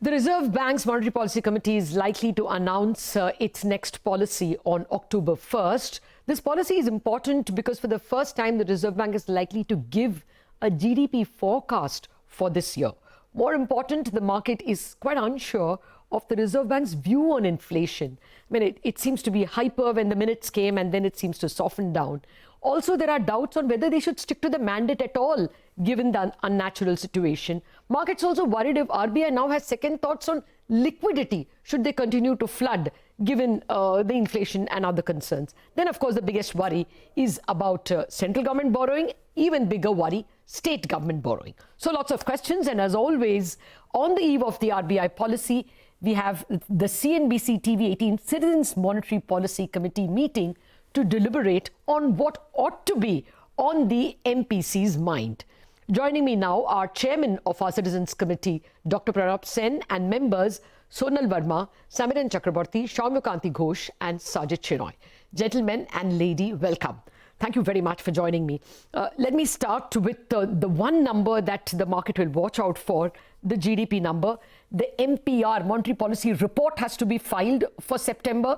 The Reserve Bank's Monetary Policy Committee is likely to announce its next policy on October 1st. This policy is important because for the first time, the Reserve Bank is likely to give a GDP forecast for this year. More important, the market is quite unsure of the Reserve Bank's view on inflation. I mean, it seems to be hyper when the minutes came and then it seems to soften down. Also, there are doubts on whether they should stick to the mandate at all, given the unnatural situation. Markets also worried if RBI now has second thoughts on liquidity, should they continue to flood, given the inflation and other concerns. Then, of course, the biggest worry is about central government borrowing, even bigger worry, state government borrowing. So lots of questions, and as always, on the eve of the RBI policy, we have the CNBC TV18 Citizens Monetary Policy Committee meeting to deliberate on what ought to be on the MPC's mind. Joining me now are Chairman of our Citizens Committee, Dr. Pranab Sen, and members Sonal Verma, Samiran Chakraborty, Soumyakanti Ghosh and Sajid Shenoy. Gentlemen and lady, welcome. Thank you very much for joining me. Let me start with the one number that the market will watch out for, the GDP number. The MPR, Monetary Policy Report, has to be filed for September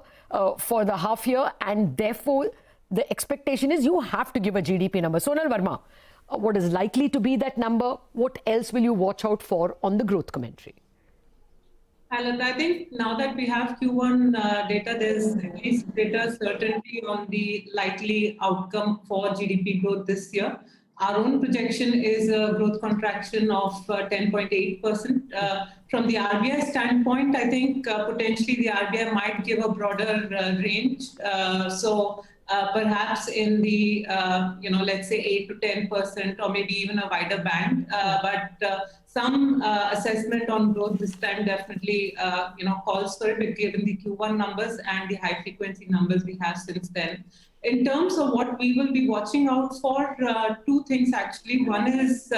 for the half year, and therefore the expectation is you have to give a GDP number. Sonal Verma, what is likely to be that number? What else will you watch out for on the growth commentary? Alan, I think now that we have Q1 data, there's at least greater certainty on the likely outcome for GDP growth this year. Our own projection is a growth contraction of 10.8%. From the RBI standpoint, I think potentially the RBI might give a broader range. Perhaps in the, let's say 8 to 10%, or maybe even a wider band. But some assessment on growth this time definitely, calls for it, given the Q1 numbers and the high frequency numbers we have since then. In terms of what we will be watching out for, two things actually. One is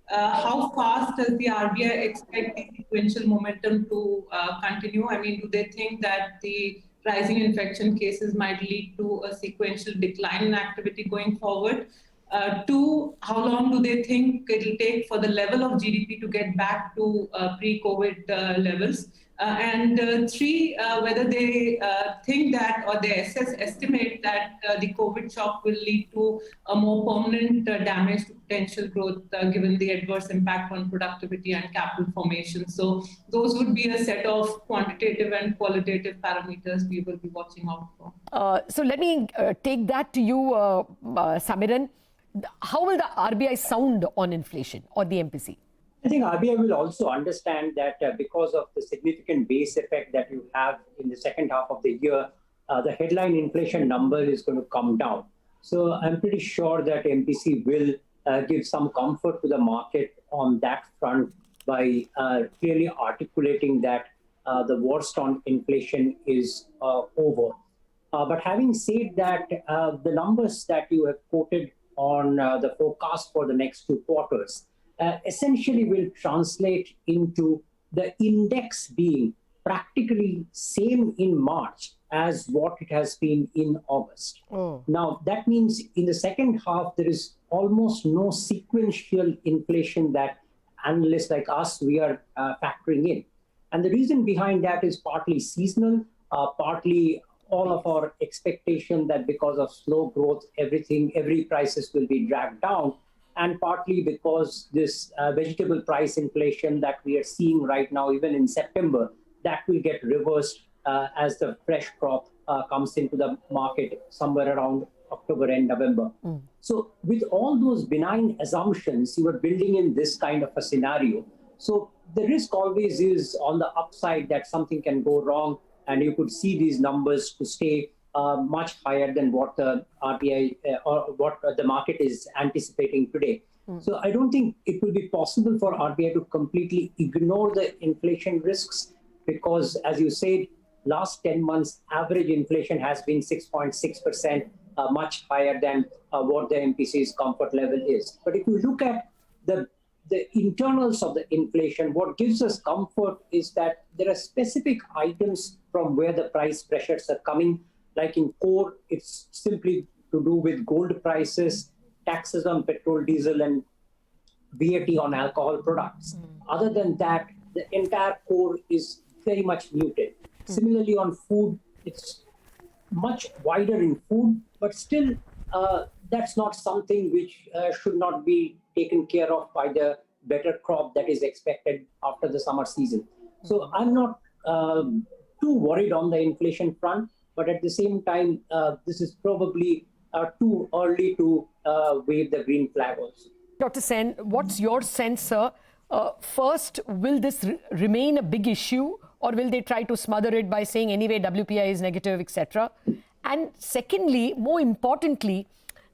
how fast does the RBI expect the sequential momentum to continue? I mean, do they think that the rising infection cases might lead to a sequential decline in activity going forward? Two, how long do they think it'll take for the level of GDP to get back to pre-COVID levels? And three, whether they think that, or they estimate that the COVID shock will lead to a more permanent damage to potential growth, given the adverse impact on productivity and capital formation. So those would be a set of quantitative and qualitative parameters we will be watching out for. So let me take that to you, Samiran. How will the RBI sound on inflation, or the MPC? I think RBI will also understand that because of the significant base effect that you have in the second half of the year, the headline inflation number is going to come down. So I'm pretty sure that MPC will give some comfort to the market on that front by clearly articulating that the worst on inflation is over. But having said that, the numbers that you have quoted on the forecast for the next 2 quarters essentially will translate into the index being practically same in March as what it has been in August. Now, that means in the second half, there is almost no sequential inflation that analysts like us, we are factoring in. And the reason behind that is partly seasonal, partly all of our expectation that because of slow growth, every prices will be dragged down, and partly because this vegetable price inflation that we are seeing right now, even in September, that will get reversed as the fresh crop comes into the market somewhere around October and November. So with all those benign assumptions, you are building in this kind of a scenario. So the risk always is on the upside that something can go wrong, and you could see these numbers to stay much higher than what the RBI or what the market is anticipating today. So I don't think it will be possible for RBI to completely ignore the inflation risks, because as you said, last 10 months average inflation has been 6.6%, much higher than what the MPC's comfort level is. But if you look at the internals of the inflation, what gives us comfort is that there are specific items from where the price pressures are coming. Like in core, it's simply to do with gold prices, taxes on petrol, diesel, and VAT on alcohol products. Other than that, the entire core is very much muted. Similarly, on food, it's much wider in food, but still, that's not something which should not be taken care of by the better crop that is expected after the summer season. So I'm not too worried on the inflation front, but at the same time, this is probably too early to wave the green flag also. Dr. Sen, what's your sense, sir? First, will this remain a big issue, or will they try to smother it by saying anyway WPI is negative, etc.? And secondly, more importantly,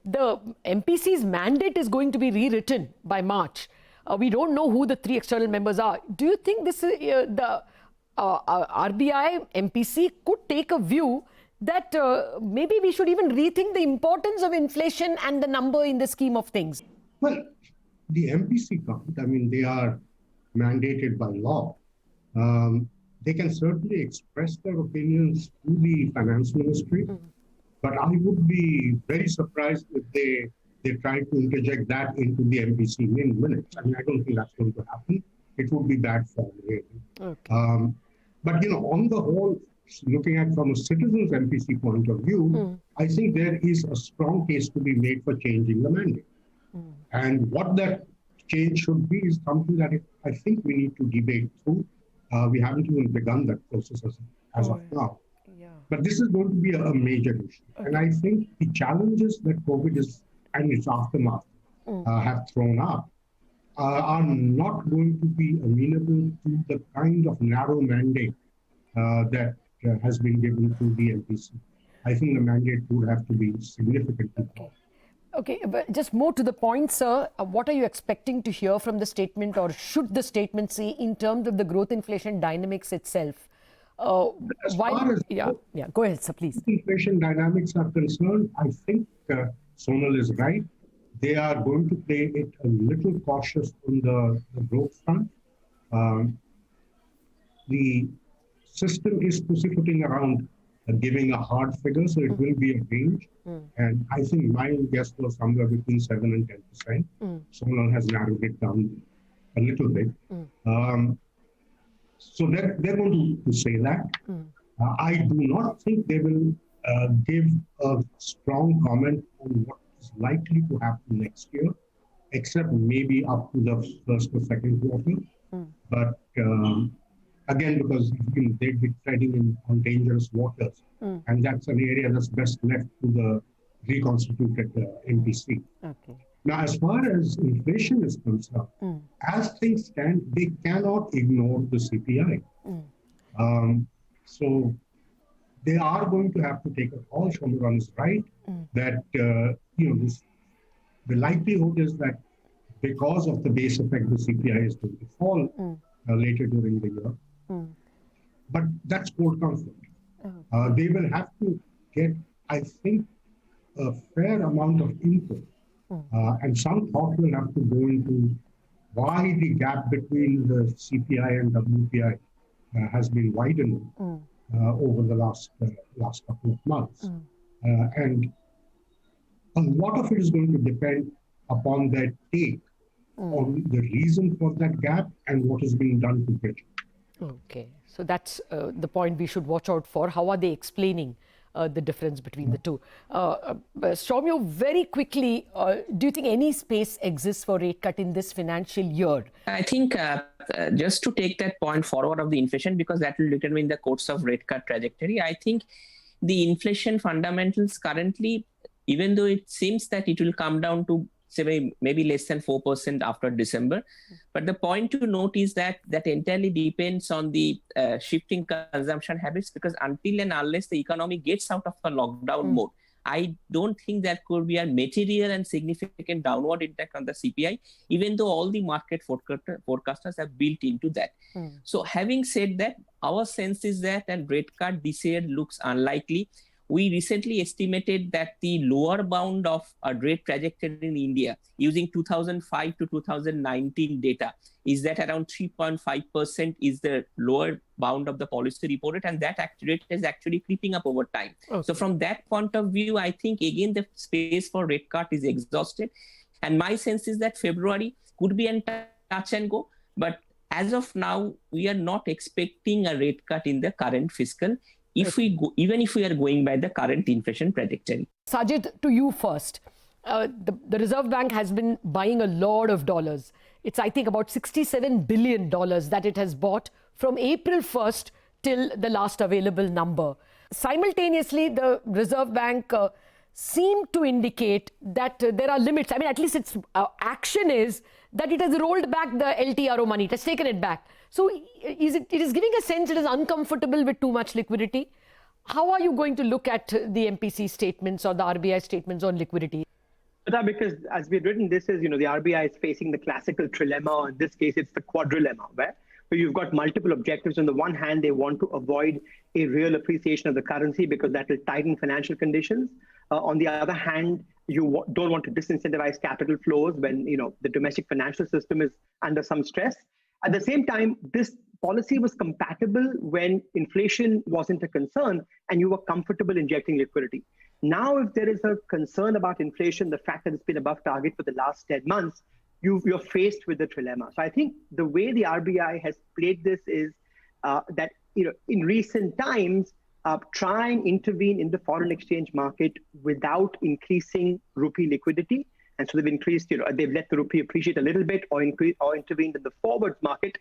the MPC's mandate is going to be rewritten by March. We don't know who the three external members are. Do you think this is the RBI MPC could take a view that maybe we should even rethink the importance of inflation and the number in the scheme of things? Well, the MPC can't. I mean, they are mandated by law. They can certainly express their opinions to the finance ministry, but I would be very surprised if they try to interject that into the MPC minutes. I mean, I don't think that's going to happen. It would be bad form, really. Okay. But, on the whole, looking at from a citizen's MPC point of view, I think there is a strong case to be made for changing the mandate. And what that change should be is something that I think we need to debate through. We haven't even begun that process as of now. Yeah. But this is going to be a major issue. And I think the challenges that COVID and its aftermath have thrown up are not going to be amenable to the kind of narrow mandate that has been given to the MPC. I think the mandate would have to be significantly more. Okay, but just more to the point, sir, what are you expecting to hear from the statement, or should the statement say in terms of the growth inflation dynamics itself? As far as Go ahead, sir, please. Inflation dynamics are concerned, I think Sonal is right. They are going to play it a little cautious on the growth front. The system is pussyfooting around giving a hard figure, so it will be a range. And I think my guess was somewhere between 7 and 10%. Sonal has narrowed it down a little bit. So they're going to say that. I do not think they will give a strong comment on what is likely to happen next year, except maybe up to the first or second quarter. But again, because they'd be treading on dangerous waters, and that's an area that's best left to the reconstituted MPC. Okay. Now, as far as inflation is concerned, as things stand, they cannot ignore the CPI. So they are going to have to take a call. Shomran is right that the likelihood is that because of the base effect, the CPI is going to fall later during the year. But that's cold comfort. They will have to get, I think, a fair amount of input. And some thought will have to go into why the gap between the CPI and WPI has been widening over the last couple of months. And a lot of it is going to depend upon their take on the reason for that gap and what is being done to bridge it. Okay, so that's the point we should watch out for. How are they explaining the difference between the two? Soumya, very quickly, do you think any space exists for rate cut in this financial year? I think just to take that point forward of the inflation, because that will determine the course of rate cut trajectory, I think the inflation fundamentals currently, even though it seems that it will come down to say maybe less than 4% after December. But the point to note is that entirely depends on the shifting consumption habits, because until and unless the economy gets out of the lockdown mode, I don't think there could be a material and significant downward impact on the CPI, even though all the market forecasters have built into that. So having said that, our sense is that a rate cut this year looks unlikely. We recently estimated that the lower bound of a rate trajectory in India using 2005 to 2019 data is that around 3.5% is the lower bound of the policy report rate, and that rate is actually creeping up over time. Okay. So from that point of view, I think again the space for rate cut is exhausted. And my sense is that February could be a touch and go, but as of now, we are not expecting a rate cut in the current fiscal, even if we are going by the current inflation trajectory. Sajid, to you first. The Reserve Bank has been buying a lot of dollars. It's, I think, about $67 billion that it has bought from April 1st till the last available number. Simultaneously, the Reserve Bank seemed to indicate that there are limits. I mean, at least its action is that it has rolled back the LTRO money. It has taken it back. So it is giving a sense it is uncomfortable with too much liquidity. How are you going to look at the MPC statements or the RBI statements on liquidity? Because as we've written, this is, the RBI is facing the classical trilemma, or in this case, it's the quadrilemma, where you've got multiple objectives. On the one hand, they want to avoid a real appreciation of the currency because that will tighten financial conditions. On the other hand, you don't want to disincentivize capital flows when, the domestic financial system is under some stress. At the same time, this policy was compatible when inflation wasn't a concern and you were comfortable injecting liquidity. Now, if there is a concern about inflation, the fact that it's been above target for the last 10 months, you're faced with the trilemma. So I think the way the RBI has played this is that, in recent times, try and intervene in the foreign exchange market without increasing rupee liquidity. And so they've increased, they've let the rupee appreciate a little bit or intervened in the forwards market.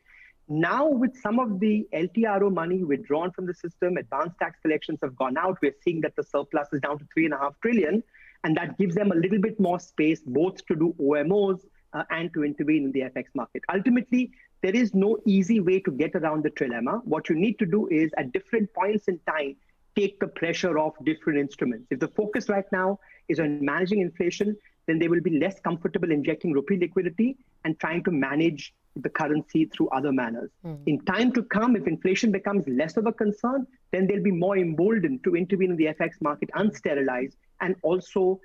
Now, with some of the LTRO money withdrawn from the system, advanced tax collections have gone out. We're seeing that the surplus is down to 3.5 trillion. And that gives them a little bit more space, both to do OMOs and to intervene in the FX market. Ultimately, there is no easy way to get around the trilemma. What you need to do is, at different points in time, take the pressure off different instruments. If the focus right now is on managing inflation, then they will be less comfortable injecting rupee liquidity and trying to manage the currency through other manners. In time to come, if inflation becomes less of a concern, then they'll be more emboldened to intervene in the FX market, unsterilize, and also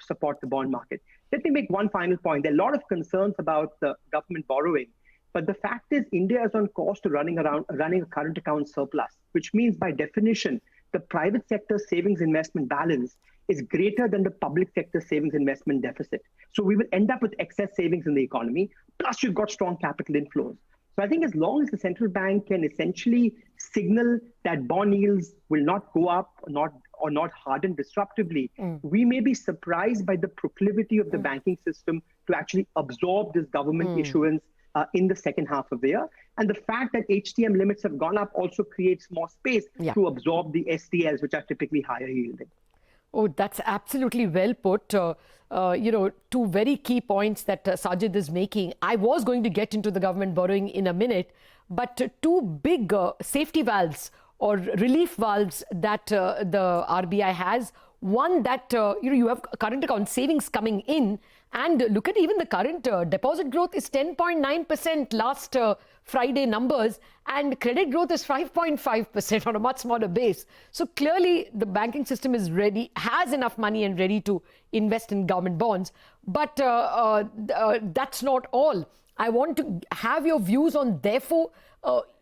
support the bond market. Let me make one final point. There are a lot of concerns about the government borrowing, but the fact is India is on course to running a current account surplus, which means by definition, the private sector savings investment balance is greater than the public sector savings investment deficit. So we will end up with excess savings in the economy, plus you've got strong capital inflows. So I think as long as the central bank can essentially signal that bond yields will not go up or not harden disruptively, we may be surprised by the proclivity of the banking system to actually absorb this government issuance in the second half of the year. And the fact that HTM limits have gone up also creates more space to absorb the STLs, which are typically higher yielding. Oh, that's absolutely well put. Two very key points that Sajid is making. I was going to get into the government borrowing in a minute, but two big safety valves or relief valves that the RBI has. One that, you have current account savings coming in, and look at even the current deposit growth is 10.9% last Friday numbers, and credit growth is 5.5% on a much smaller base. So clearly the banking system is ready, has enough money and ready to invest in government bonds. But that's not all. I want to have your views on, therefore,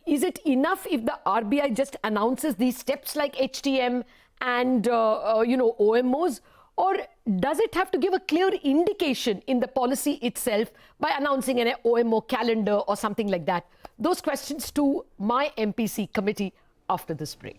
is it enough if the RBI just announces these steps like HTM and OMOs, or does it have to give a clear indication in the policy itself by announcing an OMO calendar or something like that? Those questions to my MPC committee after this break.